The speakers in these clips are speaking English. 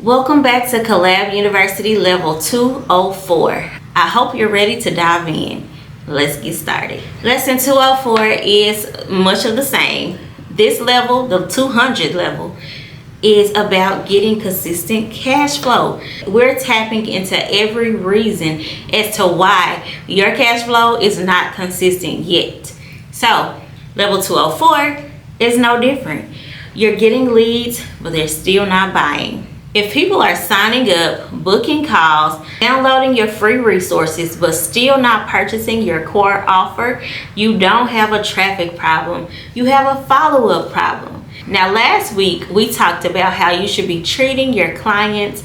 Welcome back to COLLAB University Level 204. I hope you're ready to dive in. Let's get started. Lesson 204 is much of the same. This level, the 200 level, is about getting consistent cash flow. We're tapping into every reason as to why your cash flow is not consistent yet. So, level 204 is no different. You're getting leads, but they're still not buying. If people are signing up, booking calls, downloading your free resources, but still not purchasing your core offer, you don't have a traffic problem. You have a follow-up problem. Now, last week, we talked about how you should be treating your clients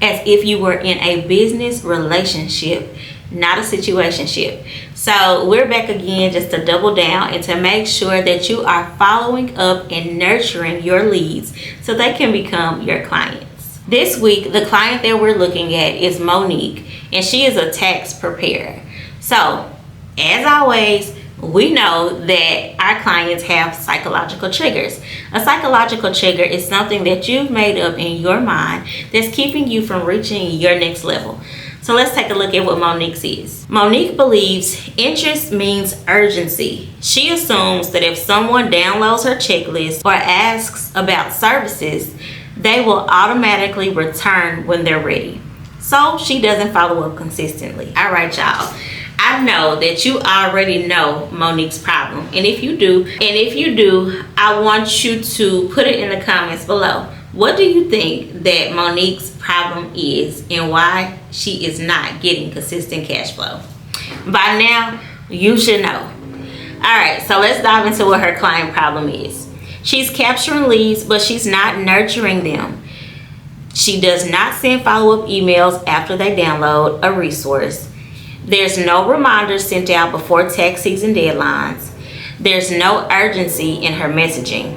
as if you were in a business relationship, not a situationship. So we're back again just to double down and to make sure that you are following up and nurturing your leads so they can become your clients. This week, the client that we're looking at is Monique, and she is a tax preparer. So, as always, we know that our clients have psychological triggers. A psychological trigger is something that you've made up in your mind that's keeping you from reaching your next level. So let's take a look at what Monique sees. Monique believes interest means urgency. She assumes that if someone downloads her checklist or asks about services, they will automatically return when they're ready. So she doesn't follow up consistently. All right, y'all. I know that you already know Monique's problem. And if you do, I want you to put it in the comments below. What do you think that Monique's problem is and why she is not getting consistent cash flow? By now, you should know. All right, so let's dive into what her client problem is. She's capturing leads, but she's not nurturing them. She does not send follow-up emails after they download a resource. There's no reminders sent out before tax season deadlines. There's no urgency in her messaging.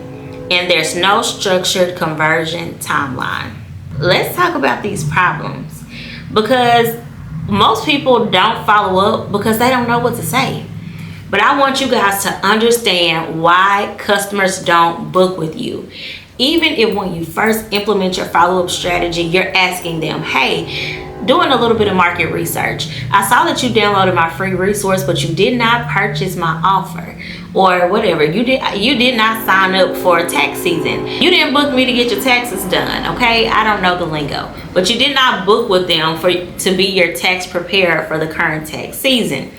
And there's no structured conversion timeline. Let's talk about these problems, because most people don't follow up because they don't know what to say. But I want you guys to understand why customers don't book with you. Even if when you first implement your follow-up strategy, you're asking them, hey, doing a little bit of market research, I saw that you downloaded my free resource, but you did not purchase my offer, or whatever. You did not sign up for tax season. You didn't book me to get your taxes done, okay? I don't know the lingo. But you did not book with them to be your tax preparer for the current tax season.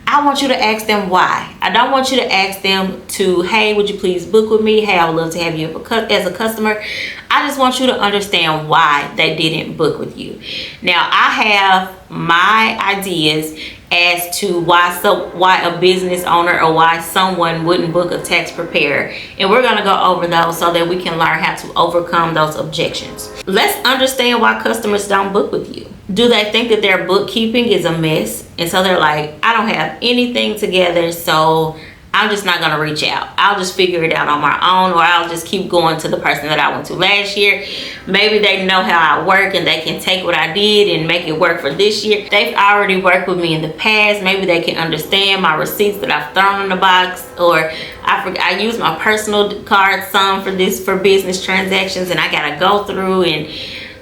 I want you to ask them why. I don't want you to ask them to, hey, would you please book with me? Hey, I would love to have you as a customer. I just want you to understand why they didn't book with you. Now, I have my ideas as to why a business owner or why someone wouldn't book a tax preparer. And we're going to go over those so that we can learn how to overcome those objections. Let's understand why customers don't book with you. Do they think that their bookkeeping is a mess? And so they're like, I don't have anything together, so I'm just not going to reach out. I'll just figure it out on my own, or I'll just keep going to the person that I went to last year. Maybe they know how I work and they can take what I did and make it work for this year. They've already worked with me in the past. Maybe they can understand my receipts that I've thrown in the box, or I use my personal card some for business transactions, and I got to go through and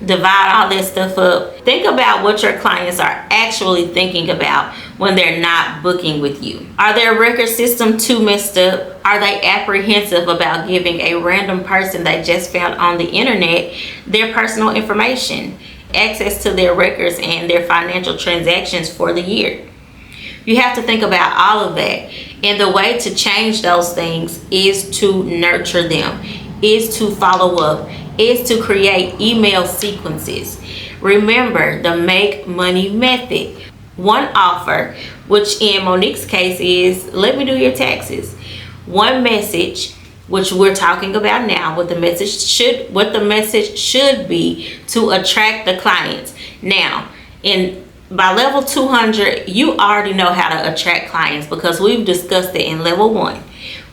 divide all that stuff up. Think about what your clients are actually thinking about when they're not booking with you. Are their record system too messed up? Are they apprehensive about giving a random person they just found on the internet their personal information, access to their records and their financial transactions for the year? You have to think about all of that. And the way to change those things is to nurture them, is to follow up, is to create email sequences. Remember the make money method. One offer, which in Monique's case is, let me do your taxes. One message, which we're talking about now, what the message should be to attract the clients. Now, by level 200, you already know how to attract clients because we've discussed it in level 1.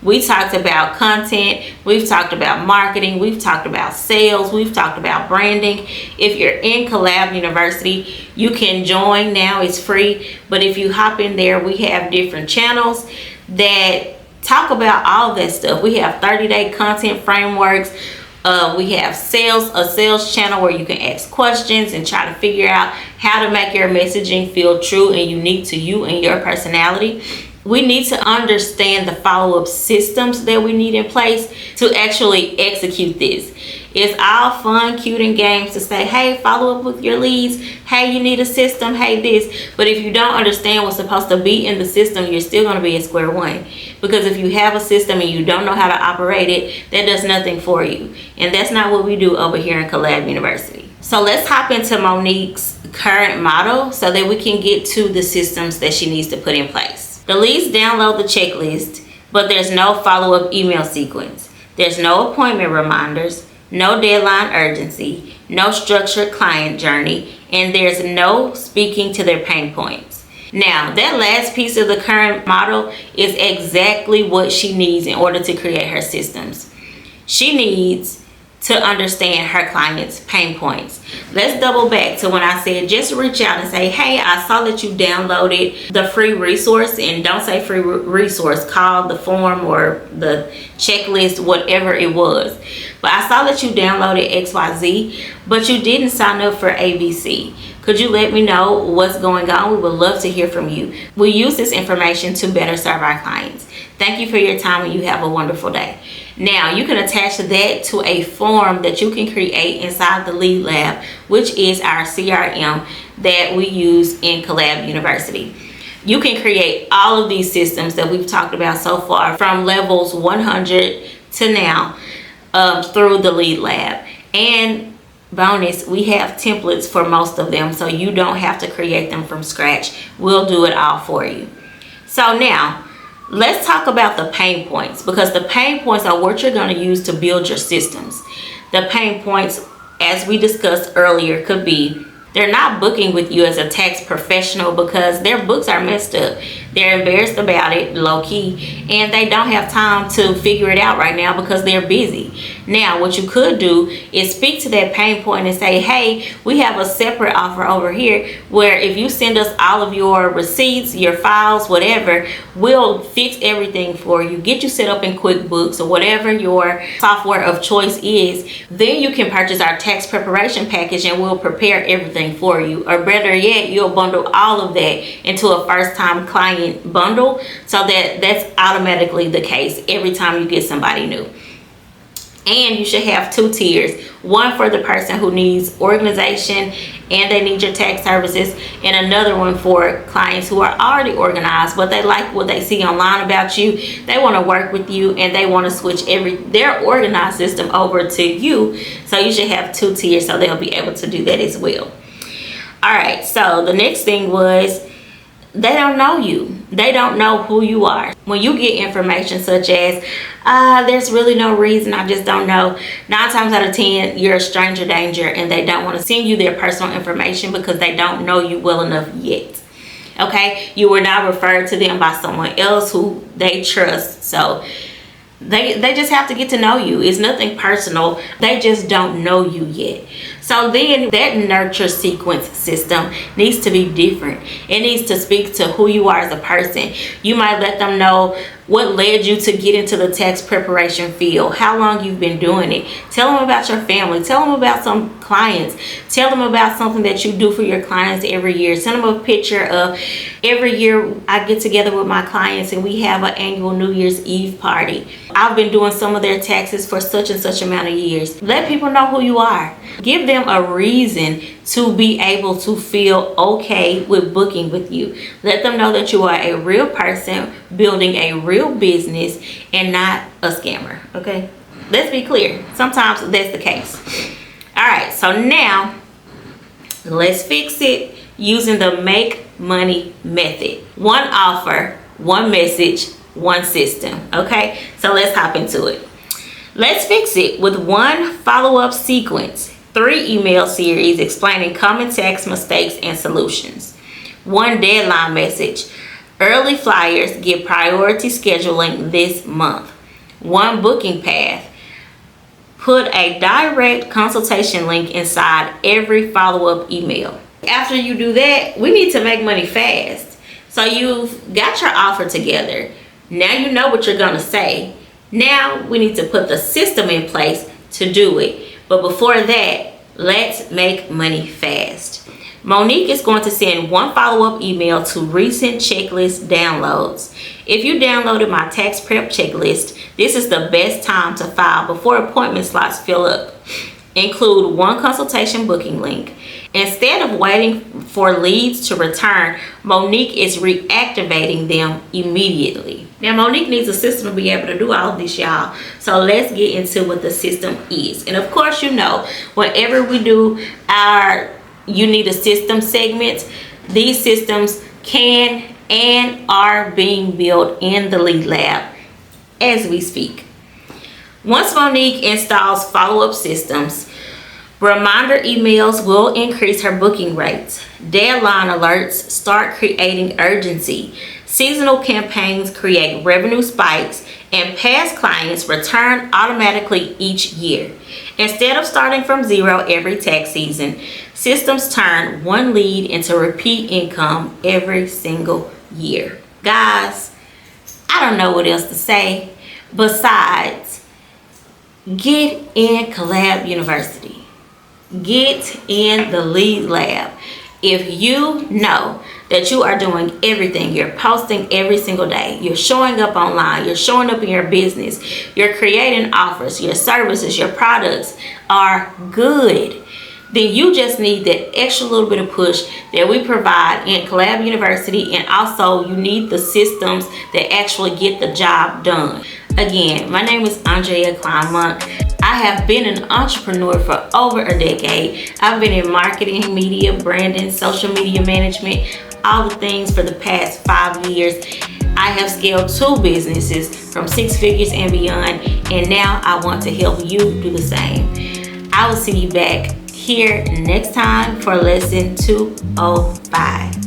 We talked about content, we've talked about marketing, we've talked about sales, we've talked about branding. If you're in COLLAB University, you can join now, it's free. But if you hop in there, we have different channels that talk about all of that stuff. We have 30-day content frameworks. We have a sales channel where you can ask questions and try to figure out how to make your messaging feel true and unique to you and your personality. We need to understand the follow-up systems that we need in place to actually execute this. It's all fun, cute, and games to say, hey, follow up with your leads. Hey, you need a system. Hey, this. But if you don't understand what's supposed to be in the system, you're still going to be at square one. Because if you have a system and you don't know how to operate it, that does nothing for you. And that's not what we do over here in COLLAB University. So let's hop into Monique's current model so that we can get to the systems that she needs to put in place. The leads download the checklist, but there's no follow-up email sequence. There's no appointment reminders, no deadline urgency, no structured client journey, and there's no speaking to their pain points. Now, that last piece of the current model is exactly what she needs in order to create her systems. She needs to understand her clients' pain points. Let's double back to when I said just reach out and say, hey, I saw that you downloaded the free resource, and don't say free resource, call the form or the checklist, whatever it was. But I saw that you downloaded XYZ, but you didn't sign up for ABC. Could you let me know what's going on? We would love to hear from you. We use this information to better serve our clients. Thank you for your time, and you have a wonderful day. Now, you can attach that to a form that you can create inside the Lead Lab, which is our CRM that we use in COLLAB University. You can create all of these systems that we've talked about so far from levels 100 to now through the Lead Lab. And bonus, we have templates for most of them, so you don't have to create them from scratch. We'll do it all for you. So now, let's talk about the pain points, because the pain points are what you're going to use to build your systems. The pain points, as we discussed earlier, could be they're not booking with you as a tax professional because their books are messed up. They're embarrassed about it, low key, and they don't have time to figure it out right now because they're busy. Now, what you could do is speak to that pain point and say, hey, we have a separate offer over here where if you send us all of your receipts, your files, whatever, we'll fix everything for you, get you set up in QuickBooks or whatever your software of choice is. Then you can purchase our tax preparation package and we'll prepare everything for you. Or better yet, you'll bundle all of that into a first-time client bundle, so that's automatically the case every time you get somebody new. And you should have two tiers, one for the person who needs organization and they need your tax services, and another one for clients who are already organized but they like what they see online about you. They want to work with you and they want to switch their organized system over to you. So you should have two tiers so they'll be able to do that as well. All right, so the next thing was they don't know you. They don't know who you are. When you get information such as, there's really no reason, I just don't know, 9 times out of 10, you're a stranger danger and they don't want to send you their personal information because they don't know you well enough yet. Okay? You were not referred to them by someone else who they trust. So they just have to get to know you. It's nothing personal. They just don't know you yet. So then that nurture sequence system needs to be different. It needs to speak to who you are as a person. You might let them know what led you to get into the tax preparation field, how long you've been doing it. Tell them about your family. Tell them about some clients. Tell them about something that you do for your clients every year. Send them a picture of every year I get together with my clients and we have an annual New Year's Eve party. I've been doing some of their taxes for such and such amount of years. Let people know who you are. Give them a reason to be able to feel okay with booking with you. Let them know that you are a real person building a real business and not a scammer. Okay, let's be clear. Sometimes that's the case. All right, so now let's fix it using the make money method. One offer, one message, one system. Okay, so let's hop into it. Let's fix it with one follow-up sequence, 3 email series explaining common tax mistakes and solutions, 1 deadline message, early flyers get priority scheduling this month, 1 booking path, put a direct consultation link inside every follow-up email. After you do that, we need to make money fast. So you've got your offer together. Now you know what you're going to say. Now we need to put the system in place to do it. But before that, let's make money fast. Monique is going to send one follow-up email to recent checklist downloads. If you downloaded my tax prep checklist, this is the best time to file before appointment slots fill up. Include one consultation booking link. Instead of waiting for leads to return, Monique is reactivating them immediately. Now, Monique needs a system to be able to do all of this, y'all. So let's get into what the system is. And of course, you know, whenever we do our You Need a System segments, these systems can and are being built in the Lead Lab as we speak. Once Monique installs follow-up systems, reminder emails will increase her booking rates. Deadline alerts start creating urgency. Seasonal campaigns create revenue spikes, and past clients return automatically each year. Instead of starting from zero every tax season, systems turn one lead into repeat income every single year. Guys, I don't know what else to say besides get in COLLAB University. Get in the Lead Lab. If you know that you are doing everything, you're posting every single day, you're showing up online, you're showing up in your business, you're creating offers, your services, your products are good, then you just need that extra little bit of push that we provide in COLLAB University, and also you need the systems that actually get the job done. Again, my name is Andrea Klein-Monk. I have been an entrepreneur for over a decade. I've been in marketing, media, branding, social media management, all the things for the past 5 years. I have scaled 2 businesses from 6 figures and beyond, and now I want to help you do the same. I will see you back here next time for lesson 205.